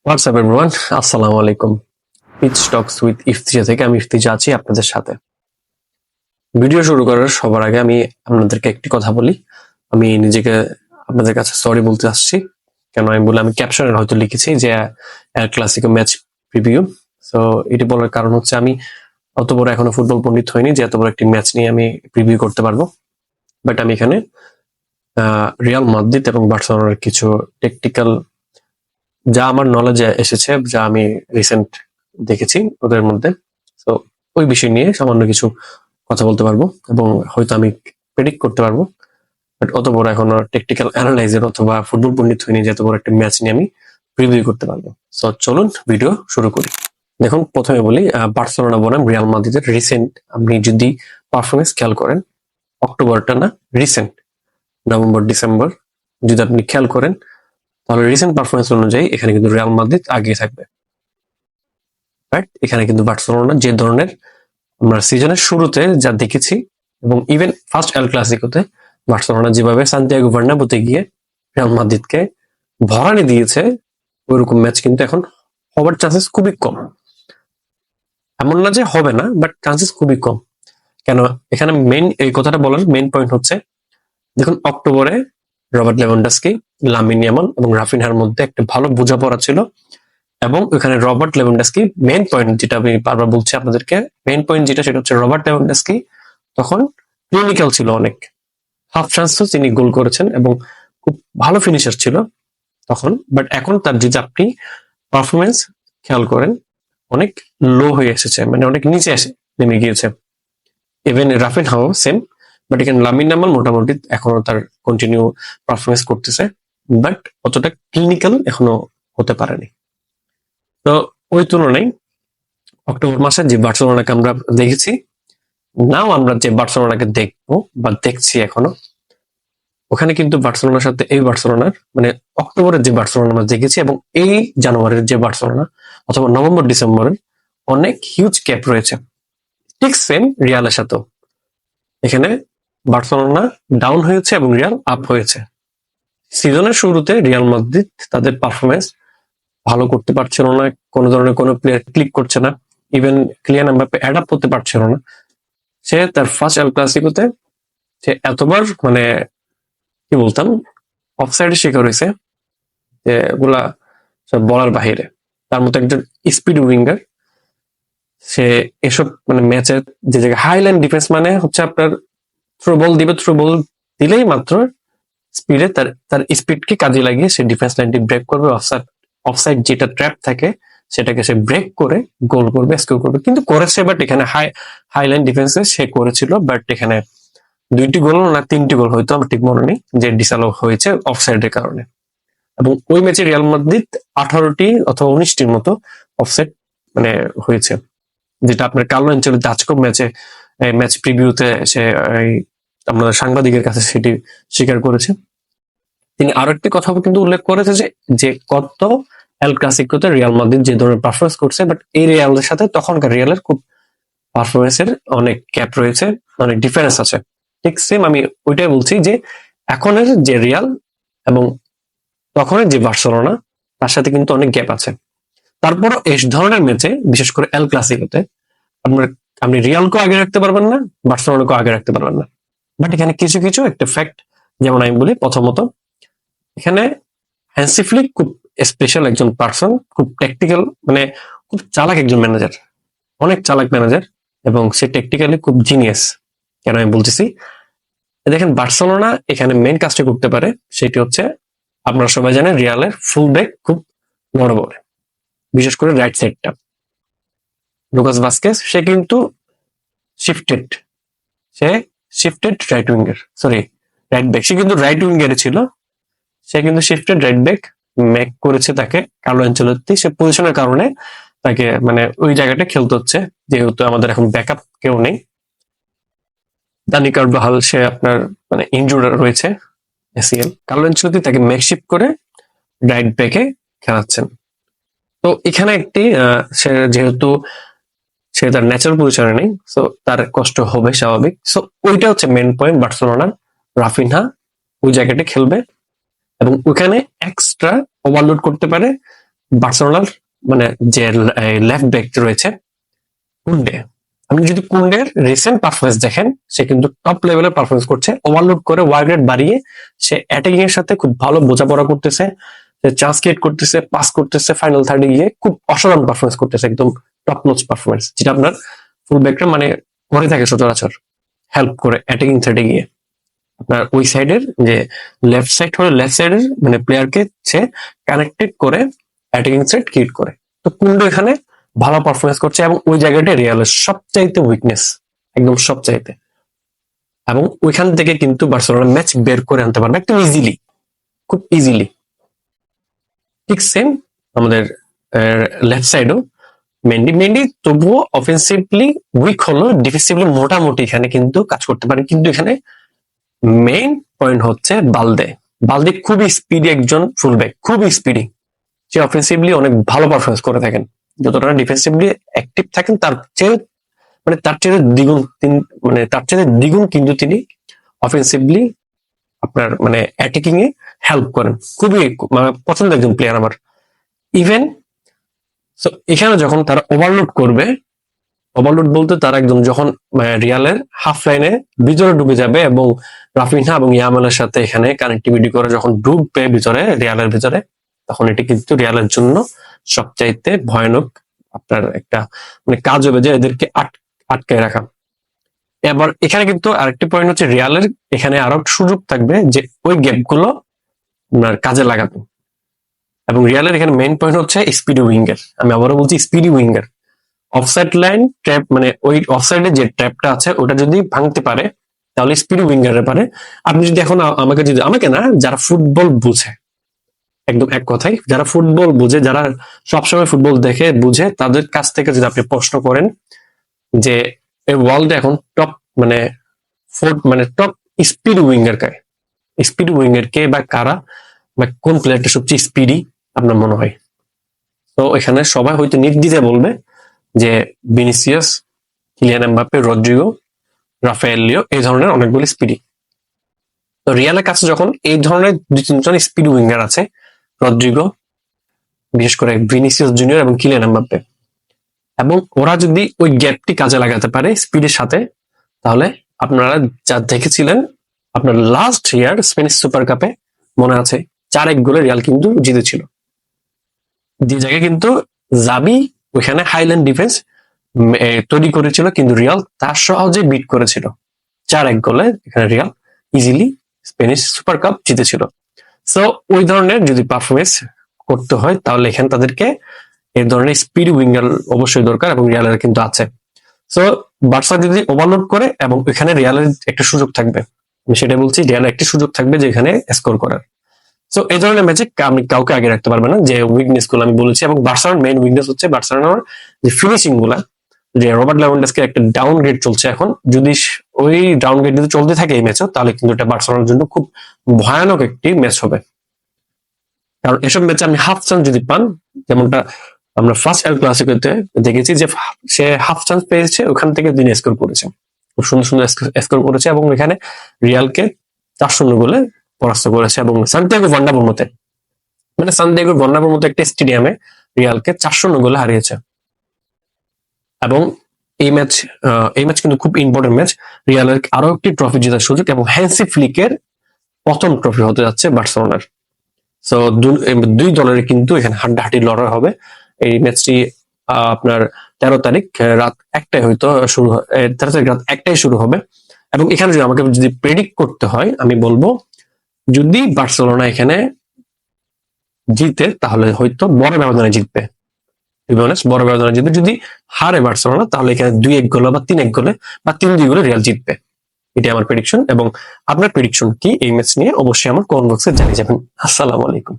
WhatsApp everyone, আসসালামু আলাইকুম। Pitch talks with ইফতিজা থেকে আমি ইফতিজা আছি আপনাদের সাথে। ভিডিও শুরু করার সবার আগে আমি আপনাদেরকে একটি কথা বলি। আমি নিজেকে আপনাদের কাছে সরি বলতে আসছি। কেন আমি বলে আমি ক্যাপশনে হয়তো লিখেছি যে El Clasico match preview. So এটি বলার কারণ হচ্ছে আমি অত বড় এখনো ফুটবল পণ্ডিত হইনি যে এত বড় একটি ম্যাচ নিয়ে আমি প্রিভিউ করতে পারবো। বাট আমি এখানে রিয়াল মাদ্রিদ এবং বার্সেলোনার কিছু টেকটিক্যাল যা আমার নলেজে এসেছে, যা আমি রিসেন্ট দেখেছি ওদের মধ্যে, তো ওই বিষয় নিয়ে সামান্য কিছু কথা বলতে পারবো এবং হয়তো আমি প্রেডিক্ট করতে পারবো। বাট অত বড় এখনো টেকটিক্যাল অ্যানালাইজার অথবা ফুটবল পণ্ডিত হয়নি যে এত বড় একটা ম্যাচ নিয়ে আমি প্রিভিউ করতে পারবো। সো চলুন ভিডিও শুরু করি। দেখুন, প্রথমে বলি বার্সেলোনা বনাম রিয়াল মাদ্রিদের রিসেন্ট আপনি যদি পারফরমেন্স খেয়াল করেন, অক্টোবরটা না, রিসেন্ট নভেম্বর ডিসেম্বর যদি আপনি খেয়াল করেন, তাহলে রিসেন্ট পারফরমেন্স অনুযায়ী এখানে কিন্তু রিয়াল মাদ্রিদ আগে থাকবে। রাইট, এখানে কিন্তু বার্সেলোনা যে ধরনের আমরা সিজনের শুরুতে যা দেখেছি এবং ইভেন ফার্স্ট এল ক্লাসিকোতে বার্সেলোনা যেভাবে সান্তিয়াগো বার্নাব্যুতে গিয়ে রিয়াল মাদ্রিদকে ভরানি দিয়েছে, ওইরকম ম্যাচ কিন্তু এখন হবার চান্সেস খুবই কম। এমন না যে হবে না, বাট চান্সেস খুবই কম। কেন, এখানে মেইন এই কথাটা বলার মেইন পয়েন্ট হচ্ছে, দেখুন অক্টোবরে রবার্ট লেভানডস্কি, লামিন ইয়ামাল এবং রাফিনহার মধ্যে একটা ভালো বোঝাপড়া ছিল এবং ওখানে রবার্ট লেভানডস্কি মেইন পয়েন্ট যেটা আমি বারবার বলছি আপনাদেরকে, মেইন পয়েন্ট যেটা সেটা হচ্ছে রবার্ট লেভানডস্কি তখন ক্লিনিক্যাল ছিল অনেক, হাফ চান্সও তিনি গোল করেছেন এবং খুব ভালো ফিনিশার ছিল তখন। বাট এখন তার যদি আপনি পারফরমেন্স খেয়াল করেন, অনেক লো হয়ে এসেছে, মানে অনেক নিচে এসে নেমে গিয়েছে। ইভেন রাফিনহাও সেম, বাট এখানে লামিন ইয়ামাল মোটামুটি এখনো তার কন্টিনিউ পারফরমেন্স করতেছে, বাট অতটা ক্লিনিক্যাল এখনো হতে পারেনি। তো ওই তুলনায় অক্টোবর মাসে যে বার্সেলোনাকে আমরা দেখেছি, নাও আমরা যে বার্সেলোনাকে দেখবো বা দেখছি এখনো, ওখানে কিন্তু বার্সেলোনার সাথে এই বার্সেলোনার মানে অক্টোবরের যে বার্সেলোনা আমরা দেখেছি এবং এই জানুয়ারির যে বার্সেলোনা অথবা নভেম্বর ডিসেম্বরের অনেক হিউজ গ্যাপ রয়েছে। ঠিক সেম রিয়ালের সাথেও এখানে বার্সেলোনা ডাউন হয়েছে এবং রিয়াল আপ হয়েছে। সিজনের শুরুতে রিয়াল মাদ্রিদ তাদের পারফরমেন্স ভালো করতে পারছিল না, কোনো ধরনের কোনো প্লেয়ার ক্লিক করছে না, ইভেন ক্লিয়ান এমবাপ্পে অ্যাডাপ্ট করতে পারছিল না। সে তার ফার্স্ট এল ক্লাসিকোতে সে এতবার মানে কি বলতাম অফসাইডের শিকার হয়েছে যে ওগুলা সব বলার বাহিরে। তার মতো একজন স্পিড উইঙ্গার, সে এসব মানে ম্যাচের যে জায়গায় হাইল্যান্ড ডিফেন্স মানে হচ্ছে আপনার থ্রো বল দিবে, থ্রো বল দিলেই মাত্র স্পিডে তার তার স্পিডকে কাজে লাগিয়ে সে ডিফেন্স লাইনটি ব্রেক করবে, অফসাইড অফসাইড যেটা ট্র্যাপ থাকে সেটাকে সে ব্রেক করে গোল করবে, স্কোর করবে। কিন্তু করেছে, বাট এখানে হাইলাইন ডিফেন্সে সে করেছিল, বাট এখানে 2টি গোল না 3টি গোল হয়তো আমার ঠিক মনে নেই যে ডিসালো হয়েছে অফসাইডের কারণে। এবং ওই ম্যাচে রিয়াল মাদ্রিদ 18টি অথবা 19টির মতো অফসাইড মানে হয়েছে, যেটা আপনার কার্লো অ্যানচেলোত্তি আজকের ম্যাচ প্রিভিউতে সে আমাদের সাংবাদিকের কাছে সেটি স্বীকার করেছে। তিনি আরো একটি কথা কিন্তু উল্লেখ করেছে যে কত এল ক্লাসিকোতে রিয়াল মাদ্রিদ যে ধরনের পারফরমেন্স করছে, বাট এই রিয়ালের সাথে তখনকার রিয়ালের খুব পারফরমেন্সের অনেক গ্যাপ রয়েছে, অনেক ডিফারেন্স আছে। ঠিক সেম আমি ওইটাই বলছি যে এখনের যে রিয়াল এবং তখনের যে বার্সেলোনা, তার সাথে কিন্তু অনেক গ্যাপ আছে। তারপরও এই ধরনের ম্যাচে বিশেষ করে এল ক্লাসিকোতে আপনার আপনি রিয়ালকেও আগে রাখতে পারবেন না, বার্সেলোনাকেও আগে রাখতে পারবেন না। বাট এখানে কিছু কিছু একটা ফ্যাক্ট, যেমন আমি বলি প্রথমত, এখানে হ্যান্সি ফ্লিক খুব স্পেশাল একজন পার্সন, খুব টেকটিক্যাল, মানে খুব চালাক একজন ম্যানেজার, অনেক চালাক ম্যানেজার এবং সে টেকটিক্যালি খুব জিনিয়াস। কেন আমি বলতেছি, দেখেন বার্সেলোনা এখানে মেইন কাজটা করতে পারে, সেটি হচ্ছে আপনারা সবাই জানেন রিয়ালের ফুল ব্যাক খুব বড় বড়, বিশেষ করে রাইট সাইডটা লুকাস ভাস্কেস, সে কিন্তু শিফটেড সে shifted right winger, sorry right back, সে কিন্তু রাইট উইঙ্গারে ছিল, সে কিন্তু শিফটেড রাইট ব্যাক মেক করেছে তাকে কার্লো অ্যানচেলোত্তি। সে পজিশনের কারণে তাকে মানে ওই জায়গাটা খেলতে হচ্ছে, যেহেতু আমাদের এখন ব্যাকআপ কেউ নেই। দানি কারবাহাল সে আপনার মানে ইনজুর্ড রয়েছে এসিএল, কার্লো অ্যানচেলোত্তি তাকে মেকশিফট করে রাইট ব্যাকে খেলাচ্ছেন। তো এখানে একটি সে যেহেতু সে তার ন্যাচারাল পজিশনে নেই, সো তার কষ্ট হবে স্বাভাবিক। সো ওইটা হচ্ছে মেন পয়েন্ট বার্সেলোনার, রাফিনহা ওই জায়গাটা খেলবে এবং ওখানে এক্সট্রা ওভারলোড করতে পারে বার্সেলোনার মানে যে লেফট ব্যাক রয়েছে কুন্ডে, আপনি যদি কুন্ডের রিসেন্ট পারফরমেন্স দেখেন, সে কিন্তু টপ লেভেলের পারফরমেন্স করছে, ওভারলোড করে ওয়ার্ক রেট বাড়িয়ে সে অ্যাটাকিং এর সাথে খুব ভালো বোঝাপড়া করতেছে, সে চান্স ক্রিয়েট করতেছে, পাস করতেছে, ফাইনাল থার্ডে গিয়ে খুব অসাধারণ পারফরমেন্স করতেছে, একদম টপ নোচ পারফরমেন্স, যেটা আপনার ফুল ব্যাকটা মানে করে থাকে সচরাচর, হেল্প করে অ্যাটাকিং থার্ডে গিয়ে। আপনার ওই সাইডের যে লেফট সাইড হলে লেফট সাইডের মানে প্লেয়ারকে সে কানেক্টেড করে অ্যাটাকিং সাইড ক্রিয়েট করে। তো কুন্ডো এখানে ভালো পারফরমেন্স করছে এবং ওই জায়গাটা রিয়ালের সবচাইতে উইকনেস, একদম সবচাইতে। এবং ওইখান থেকে কিন্তু বার্সেলোনা ম্যাচ বের করে আনতে পারবে একদম ইজিলি, খুব ইজিলি। ঠিক সেম আমাদের লেফট সাইডও মেন্ডি তবুও অফেন্সিভলি উইক হলো, ডিফেন্সিভলি মোটামুটি এখানে কিন্তু কাজ করতে পারে। কিন্তু এখানে মেইন পয়েন্ট হচ্ছে বালদে খুবই স্পিডি একজন ফুলব্যাক, খুবই স্পিডি। সে অফেন্সিভলি অনেক ভালো পারফরমেন্স করে থাকেন, যতটা ডিফেন্সিভলি অ্যাক্টিভ থাকেন তার চেয়ে দ্বিগুণ কিন্তু তিনি অফেন্সিভলি আপনার মানে অ্যাটাকিং এ হেল্প করেন। খুবই মানে পছন্দের একজন প্লেয়ার আমার। ইভেন এখানে যখন তারা ওভারলোড করবে, ওভারলোড বলতে তারা একদম যখন রিয়ালের হাফ লাইনে ভিতরে ডুবে যাবে এবং রাফিনহা এবং ইয়ামালের সাথে এখানে কানেক্টিভিটি করে যখন ডুববে ভিতরে রিয়ালের ভিতরে, তখন এটি কিন্তু রিয়ালের জন্য সবচাইতে ভয়ানক আপনার একটা মানে কাজ হবে, যে এদেরকে আটকায় রাখা। এবার এখানে কিন্তু আরেকটি পয়েন্ট হচ্ছে রিয়ালের এখানে আরো সুযোগ থাকবে যে ওই গ্যাপগুলো আপনার কাজে লাগাবে। এবং রিয়ালের এখানে মেইন পয়েন্ট হচ্ছে স্পিডি উইঙ্গার, আমি আবারও বলছি speedy winger. Offside line trap মানে ওই অফসাইডে যে ট্র্যাপটা আছে ওটা যদি ভাঙতে পারে তাহলে স্পিডি উইঙ্গারের পারে। আপনি যদি এখন আমাকে না, যারা ফুটবল বুঝে, একদম এক কথাই যারা ফুটবল বুঝে, যারা সবসময় ফুটবল দেখে বুঝে, তাদের কাছ থেকে যদি আপনি প্রশ্ন করেন যে এই ওয়ার্ল্ডে এখন টপ মানে টপ স্পিড উইঙ্গার কে বা কারা বা কোন প্লেয়ারটা সবচেয়ে স্পিডি আপনার মনে হয়, তো এখানে সবাই হয়তো নির্দ্বিধায় বলবে যে Vinicius, Kylian Mbappe, Rodrygo, Raphael Leao, এই ধরনের অনেকগুলি স্পিডি। তো রিয়ালের কাছে যখন এই ধরনের দুই তিনজন স্পিড উইঙ্গার আছে, রদ্রিগো, বিশেষ করে ভিনিসিয়াস জুনিয়র এবং কিলিয়ান এমবাপ্পে, এবং ওরা যদি ওই গ্যাপটি কাজে লাগাতে পারে স্পিডের সাথে, তাহলে আপনারা যা দেখেছিলেন আপনার লাস্ট ইয়ার স্প্যানিশ সুপার কাপে মনে আছে 4-1 গোলে রিয়াল কিন্তু জিতেছিল, যে জায়গায় কিন্তু জাবি ওইখানে হাইল্যান্ড ডিফেন্স তৈরি করেছিল, কিন্তু রিয়াল তার সহজে বিট করেছিল 4-1 গোলে, এখানে Real easily Spanish super cup জিতেছিল। সো ওই ধরনের যদি পারফরমেন্স করতে হয় তাহলে এখানে তাদেরকে এই ধরনের স্পিড উইঙ্গার অবশ্যই দরকার, এবং রিয়ালের কিন্তু আছে। সো বার্সা যদি ওভারলোড করে এবং এখানে রিয়ালের একটা সুযোগ থাকবে, আমি সেটা বলছি, রিয়ালের একটি সুযোগ থাকবে যে এখানে স্কোর করার। সো এই ধরনের ম্যাচে আমি কাউকে আগে রাখতে পারবে না, যে উইকনেস গুলো আমি বলেছি। এবং বার্সেলোনার মেইন উইকনেস হচ্ছে বার্সেলোনার যে ফিনিশিং গুলা, যে রবার্ট লেভানডস্কির একটা ডাউন গ্রেড চলছে এখন, যদি ওই ডাউন গ্রেড যদি চলতে থাকে এই ম্যাচও, তাহলে কিন্তু এটা বার্সেলোনার জন্য খুব ভয়ানক একটি ম্যাচ হবে। কারণ এসব ম্যাচে আপনি হাফ চান্স যদি পান, যেমনটা আমরা ফার্স্ট এল ক্লাসিকোতে দেখেছি যে সে হাফ চান্স পেয়েছে, ওখান থেকে তিনি স্কোর করেছে, খুব সুন্দর সুন্দর স্কোর করেছে, এবং এখানে রিয়ালকে 4-0 গোলে পরাস্ত করেছে। এবং সান্তিয়াগো বার্নাব্যুর মতো একটা স্টেডিয়ামে রিয়ালকে 4-0 গোলে হারিয়েছে। এবং এই ম্যাচ কিন্তু খুব ইম্পর্টেন্ট ম্যাচ, রিয়ালের আরো একটি ট্রফি জেতার সুযোগ, এবং হ্যান্সি ফ্লিকের প্রথম ট্রফি হতে যাচ্ছে বার্সেলোনার। সো দুই দলের কিন্তু এখানে হাড্ডাহাড্ডি লড়াই হবে। এই ম্যাচটি আপনার 13 তারিখ রাত 1টায় হয়তো শুরু, 13 তারিখ রাত 1টায় শুরু হবে। এবং এখানে যদি আমাকে যদি প্রেডিক্ট করতে হয়, আমি বলবো যদি বার্সেলোনা এখানে জিতে তাহলে হয়তো বড় ব্যবধানে জিতবে, বড় ব্যবধানে জিতবে। যদি হারে বার্সেলোনা তাহলে এখানে 2-1 গোলে বা 3-1 গোলে বা 3-2 গোলে রিয়াল জিতবে, এটি আমার প্রেডিকশন। এবং আপনার প্রেডিকশন কি এই ম্যাচ নিয়ে অবশ্যই আমার কমেন্ট বক্সে জানিয়ে যাবেন। আসসালামু আলাইকুম।